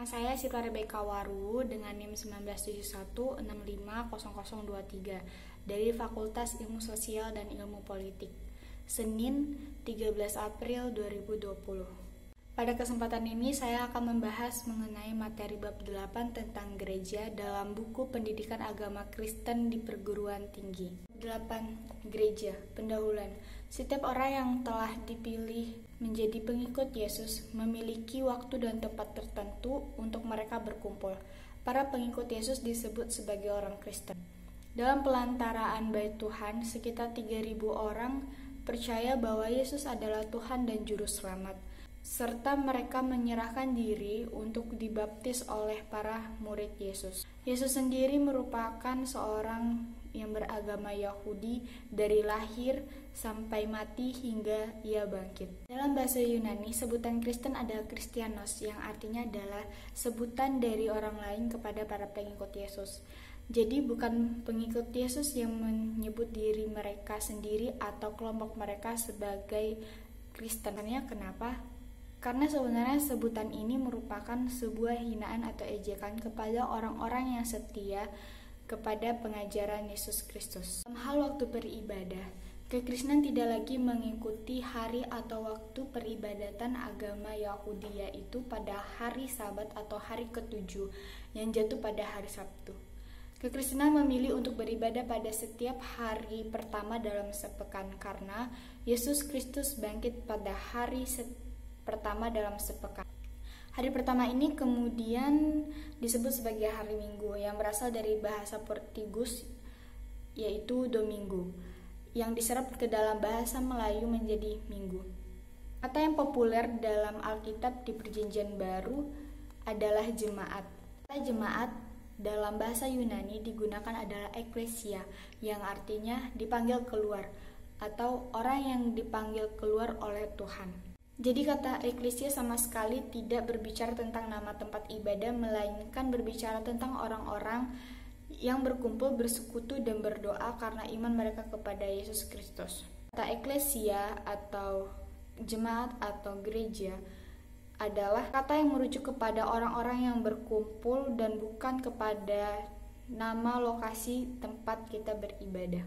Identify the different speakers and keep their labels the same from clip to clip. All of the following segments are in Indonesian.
Speaker 1: Nama saya Sita Rebecca Waru dengan NIM 1971650023 dari Fakultas Ilmu Sosial dan Ilmu Politik. Senin, 13 April 2020. Pada kesempatan ini saya akan membahas mengenai materi bab 8 tentang gereja dalam buku Pendidikan Agama Kristen di Perguruan Tinggi. 8. Gereja, pendahuluan. Setiap orang yang telah dipilih menjadi pengikut Yesus memiliki waktu dan tempat tertentu untuk mereka berkumpul. Para pengikut Yesus disebut sebagai orang Kristen. Dalam pelantaraan Bait Tuhan, sekitar 3.000 orang percaya bahwa Yesus adalah Tuhan dan Juru Selamat, serta mereka menyerahkan diri untuk dibaptis oleh para murid Yesus. Yesus sendiri merupakan seorang yang beragama Yahudi dari lahir sampai mati hingga ia bangkit. Dalam bahasa Yunani, sebutan Kristen adalah Kristianos, yang artinya adalah sebutan dari orang lain kepada para pengikut Yesus. Jadi bukan pengikut Yesus yang menyebut diri mereka sendiri atau kelompok mereka sebagai Kristen. Kenapa? Karena sebenarnya sebutan ini merupakan sebuah hinaan atau ejekan kepada orang-orang yang setia kepada pengajaran Yesus Kristus. Dalam hal waktu beribadah, kekristenan tidak lagi mengikuti hari atau waktu peribadatan agama Yahudi, yaitu pada hari Sabat atau hari ke-7 yang jatuh pada hari Sabtu. Kekristenan memilih untuk beribadah pada setiap hari pertama dalam sepekan karena Yesus Kristus bangkit pada hari pertama dalam sepekan. Hari pertama ini kemudian disebut sebagai hari Minggu yang berasal dari bahasa Portugis yaitu Domingo, yang diserap ke dalam bahasa Melayu menjadi Minggu. Kata yang populer dalam Alkitab di Perjanjian Baru adalah jemaat. Kata jemaat dalam bahasa Yunani digunakan adalah eklesia, yang artinya dipanggil keluar atau orang yang dipanggil keluar oleh Tuhan. Jadi kata eklesia sama sekali tidak berbicara tentang nama tempat ibadah, melainkan berbicara tentang orang-orang yang berkumpul, bersekutu, dan berdoa karena iman mereka kepada Yesus Kristus. Kata eklesia atau jemaat atau gereja adalah kata yang merujuk kepada orang-orang yang berkumpul dan bukan kepada nama lokasi tempat kita beribadah.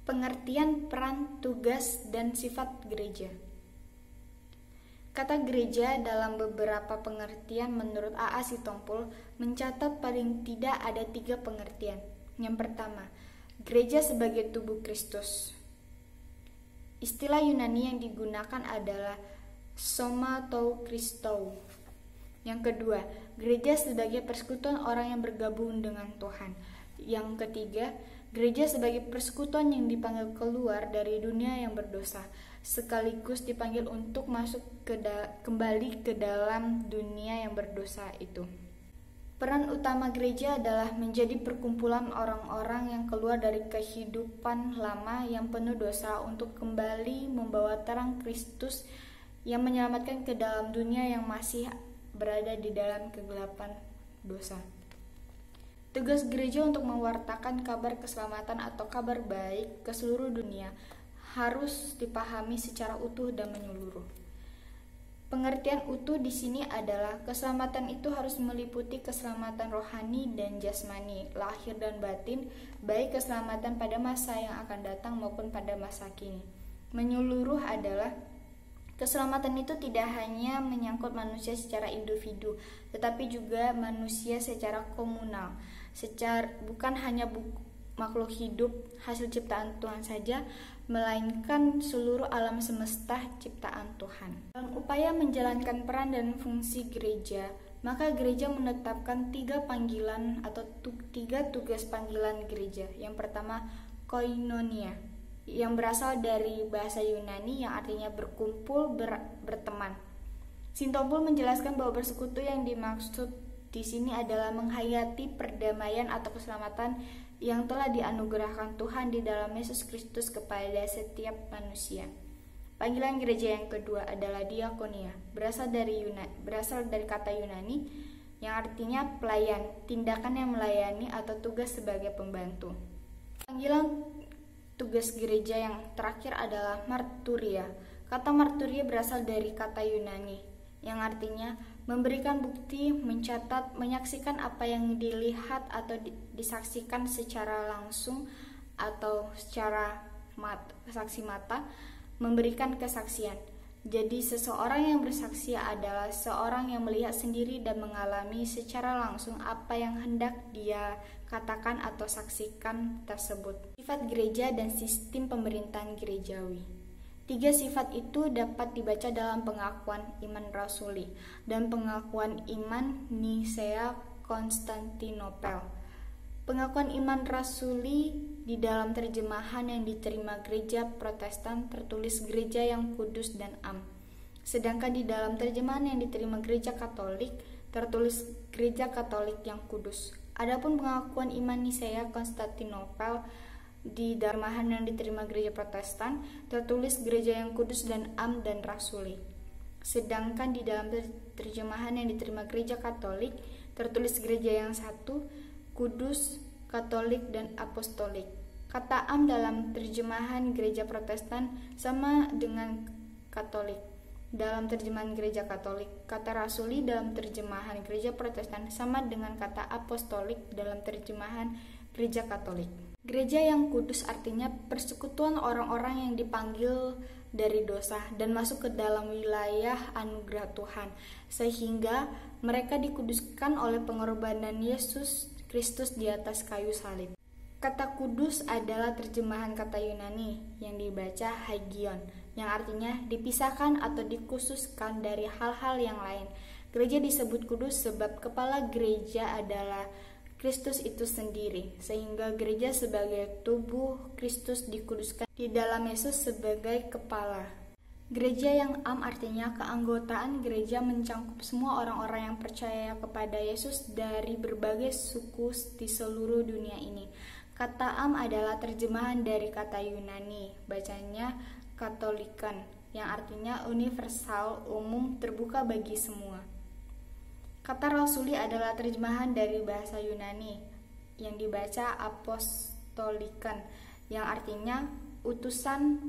Speaker 1: Pengertian, peran, tugas, dan sifat gereja. Kata gereja dalam beberapa pengertian menurut A.A. Sitompul mencatat paling tidak ada 3 pengertian. Yang pertama, gereja sebagai tubuh Kristus. Istilah Yunani yang digunakan adalah soma tou Christou. Yang kedua, gereja sebagai persekutuan orang yang bergabung dengan Tuhan. Yang ketiga, gereja sebagai persekutuan yang dipanggil keluar dari dunia yang berdosa, sekaligus dipanggil untuk masuk kembali ke dalam dunia yang berdosa itu. Peran utama gereja adalah menjadi perkumpulan orang-orang yang keluar dari kehidupan lama yang penuh dosa untuk kembali membawa terang Kristus yang menyelamatkan ke dalam dunia yang masih berada di dalam kegelapan dosa. Tugas gereja untuk mewartakan kabar keselamatan atau kabar baik ke seluruh dunia harus dipahami secara utuh dan menyeluruh. Pengertian utuh di sini adalah keselamatan itu harus meliputi keselamatan rohani dan jasmani, lahir dan batin, baik keselamatan pada masa yang akan datang maupun pada masa kini. Menyeluruh adalah keselamatan itu tidak hanya menyangkut manusia secara individu, tetapi juga manusia secara komunal. Bukan hanya makhluk hidup hasil ciptaan Tuhan saja, melainkan seluruh alam semesta ciptaan Tuhan. Dalam upaya menjalankan peran dan fungsi gereja, maka gereja menetapkan 3 panggilan atau 3 tugas panggilan gereja. Yang pertama, koinonia, yang berasal dari bahasa Yunani yang artinya berkumpul, berteman. Sitompul menjelaskan bahwa bersekutu yang dimaksud di sini adalah menghayati perdamaian atau keselamatan yang telah dianugerahkan Tuhan di dalam Yesus Kristus kepada setiap manusia. Panggilan gereja yang kedua adalah diakonia, berasal dari kata Yunani yang artinya pelayan, tindakan yang melayani atau tugas sebagai pembantu. Panggilan tugas gereja yang terakhir adalah marturia. Kata marturia berasal dari kata Yunani yang artinya memberikan bukti, mencatat, menyaksikan apa yang dilihat atau disaksikan secara langsung atau secara saksi mata, memberikan kesaksian. Jadi seseorang yang bersaksi adalah seorang yang melihat sendiri dan mengalami secara langsung apa yang hendak dia katakan atau saksikan tersebut. Sifat gereja dan sistem pemerintahan gerejawi. 3 sifat itu dapat dibaca dalam pengakuan iman rasuli dan pengakuan iman Nisea Konstantinopel. Pengakuan iman rasuli di dalam terjemahan yang diterima gereja Protestan tertulis gereja yang kudus dan am. Sedangkan di dalam terjemahan yang diterima gereja Katolik tertulis gereja Katolik yang kudus. Adapun pengakuan iman Nisea Konstantinopel di terjemahan yang diterima gereja Protestan tertulis gereja yang kudus dan am dan rasuli. Sedangkan di dalam terjemahan yang diterima gereja Katolik tertulis gereja yang satu, kudus, Katolik, dan apostolik. Kata am dalam terjemahan gereja Protestan sama dengan Katolik dalam terjemahan gereja Katolik. Kata rasuli dalam terjemahan gereja Protestan sama dengan kata apostolik dalam terjemahan gereja Katolik. Gereja yang kudus artinya persekutuan orang-orang yang dipanggil dari dosa dan masuk ke dalam wilayah anugerah Tuhan, sehingga mereka dikuduskan oleh pengorbanan Yesus Kristus di atas kayu salib. Kata kudus adalah terjemahan kata Yunani yang dibaca hagion, yang artinya dipisahkan atau dikhususkan dari hal-hal yang lain. Gereja disebut kudus sebab kepala gereja adalah Kristus itu sendiri, sehingga gereja sebagai tubuh Kristus dikuduskan di dalam Yesus sebagai kepala. Gereja yang am artinya keanggotaan gereja mencakup semua orang-orang yang percaya kepada Yesus dari berbagai suku di seluruh dunia ini. Kata am adalah terjemahan dari kata Yunani, bacanya Katolikan, yang artinya universal, umum, terbuka bagi semua. Kata rasuli adalah terjemahan dari bahasa Yunani, yang dibaca apostolikan, yang artinya utusan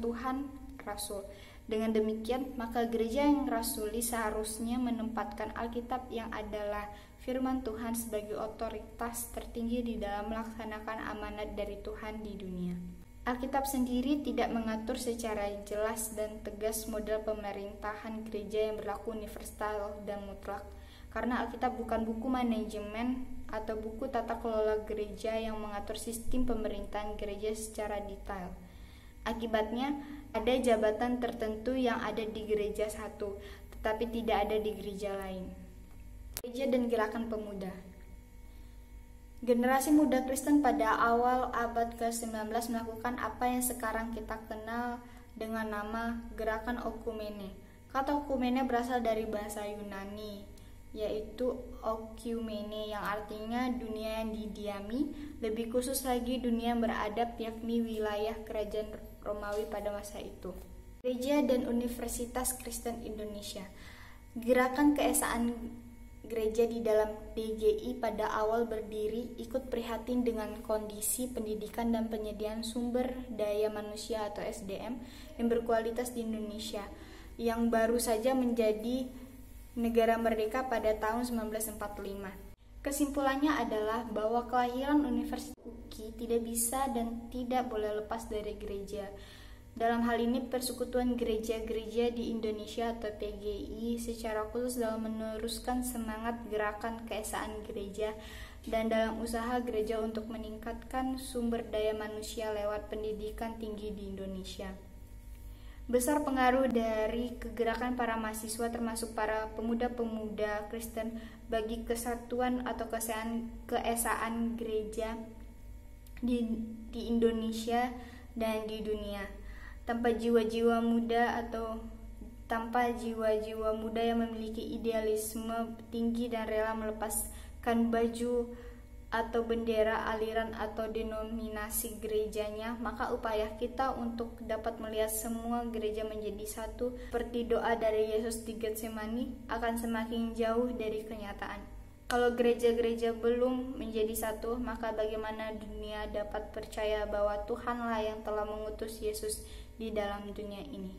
Speaker 1: Tuhan, rasul. Dengan demikian, maka gereja yang rasuli seharusnya menempatkan Alkitab yang adalah firman Tuhan sebagai otoritas tertinggi di dalam melaksanakan amanat dari Tuhan di dunia. Alkitab sendiri tidak mengatur secara jelas dan tegas model pemerintahan gereja yang berlaku universal dan mutlak, karena Alkitab bukan buku manajemen atau buku tata kelola gereja yang mengatur sistem pemerintahan gereja secara detail. Akibatnya, ada jabatan tertentu yang ada di gereja satu, tetapi tidak ada di gereja lain. Gereja dan gerakan pemuda. Generasi muda Kristen pada awal abad ke-19 melakukan apa yang sekarang kita kenal dengan nama gerakan okumene. Kata okumene berasal dari bahasa Yunani, yaitu oikumene, yang artinya dunia yang didiami, lebih khusus lagi dunia yang beradab, yakni wilayah kerajaan Romawi pada masa itu. Gereja dan Universitas Kristen Indonesia. Gerakan keesaan gereja di dalam DGI pada awal berdiri ikut prihatin dengan kondisi pendidikan dan penyediaan sumber daya manusia atau SDM yang berkualitas di Indonesia, yang baru saja menjadi negara merdeka pada tahun 1945. Kesimpulannya adalah bahwa kelahiran Universitas UKI tidak bisa dan tidak boleh lepas dari gereja. Dalam hal ini Persekutuan Gereja-Gereja di Indonesia atau PGI secara khusus dalam meneruskan semangat gerakan keesaan gereja dan dalam usaha gereja untuk meningkatkan sumber daya manusia lewat pendidikan tinggi di Indonesia. Besar pengaruh dari kegerakan para mahasiswa termasuk para pemuda-pemuda Kristen bagi kesatuan atau keesaan gereja di Indonesia dan di dunia. Tanpa jiwa-jiwa muda yang memiliki idealisme tinggi dan rela melepaskan baju atau bendera aliran atau denominasi gerejanya, maka upaya kita untuk dapat melihat semua gereja menjadi satu seperti doa dari Yesus di Getsemani akan semakin jauh dari kenyataan. Kalau gereja-gereja belum menjadi satu, maka bagaimana dunia dapat percaya bahwa Tuhanlah yang telah mengutus Yesus di dalam dunia ini?